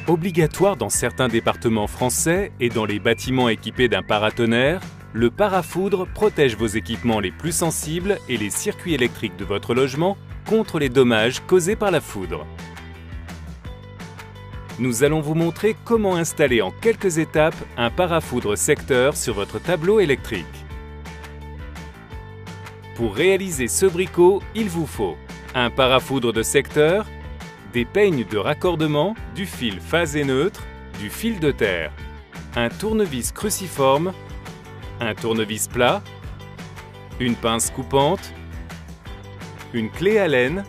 Obligatoire dans certains départements français et dans les bâtiments équipés d'un paratonnerre, le parafoudre protège vos équipements les plus sensibles et les circuits électriques de votre logement contre les dommages causés par la foudre. Nous allons vous montrer comment installer en quelques étapes un parafoudre secteur sur votre tableau électrique. Pour réaliser ce bricot, il vous faut un parafoudre de secteur, des peignes de raccordement, du fil phasé neutre, du fil de terre, un tournevis cruciforme, un tournevis plat, une pince coupante, une clé Allen,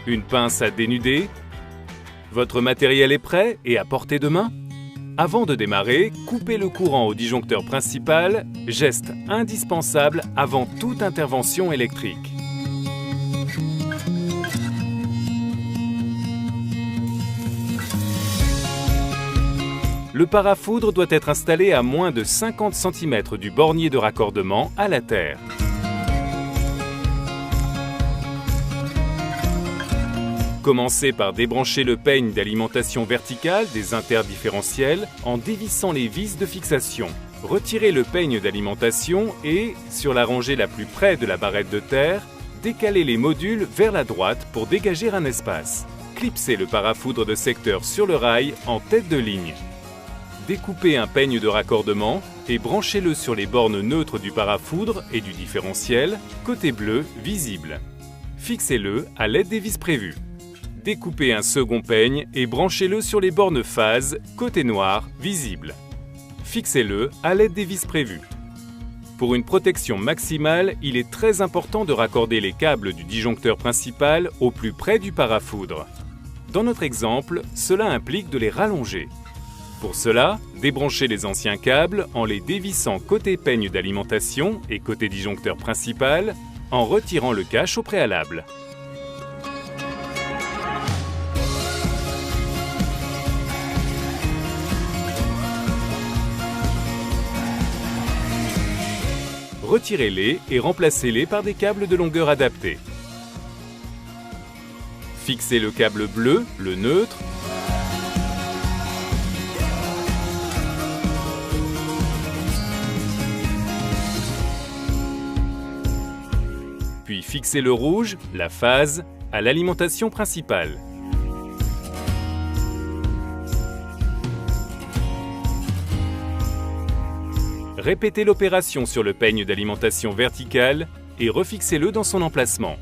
une pince à dénuder. Votre matériel est prêt et à portée de main? Avant de démarrer, coupez le courant au disjoncteur principal, geste indispensable avant toute intervention électrique. Le parafoudre doit être installé à moins de 50 cm du bornier de raccordement à la terre. Commencez par débrancher le peigne d'alimentation verticale des interdifférentiels en dévissant les vis de fixation. Retirez le peigne d'alimentation et, sur la rangée la plus près de la barrette de terre, décalez les modules vers la droite pour dégager un espace. Clipsez le parafoudre de secteur sur le rail en tête de ligne. Découpez un peigne de raccordement et branchez-le sur les bornes neutres du parafoudre et du différentiel, côté bleu visible. Fixez-le à l'aide des vis prévues. Découpez un second peigne et branchez-le sur les bornes phase, côté noir visible. Fixez-le à l'aide des vis prévues. Pour une protection maximale, il est très important de raccorder les câbles du disjoncteur principal au plus près du parafoudre. Dans notre exemple, cela implique de les rallonger. Pour cela, débranchez les anciens câbles en les dévissant côté peigne d'alimentation et côté disjoncteur principal, en retirant le cache au préalable. Retirez-les et remplacez-les par des câbles de longueur adaptée. Fixez le câble bleu, le neutre, puis fixez le rouge, la phase, à l'alimentation principale. Répétez l'opération sur le peigne d'alimentation verticale et refixez-le dans son emplacement.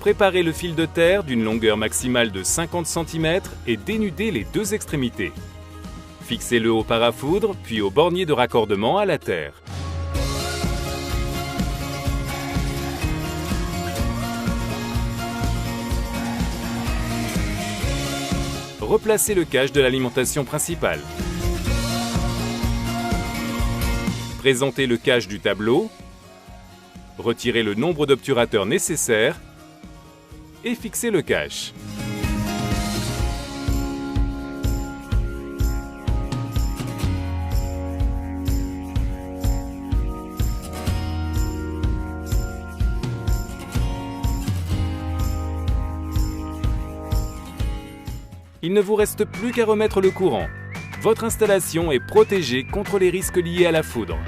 Préparez le fil de terre d'une longueur maximale de 50 cm et dénudez les deux extrémités. Fixez-le au parafoudre, puis au bornier de raccordement à la terre. Replacez le cache de l'alimentation principale. Présentez le cache du tableau. Retirez le nombre d'obturateurs nécessaires et fixez le cache. Il ne vous reste plus qu'à remettre le courant. Votre installation est protégée contre les risques liés à la foudre.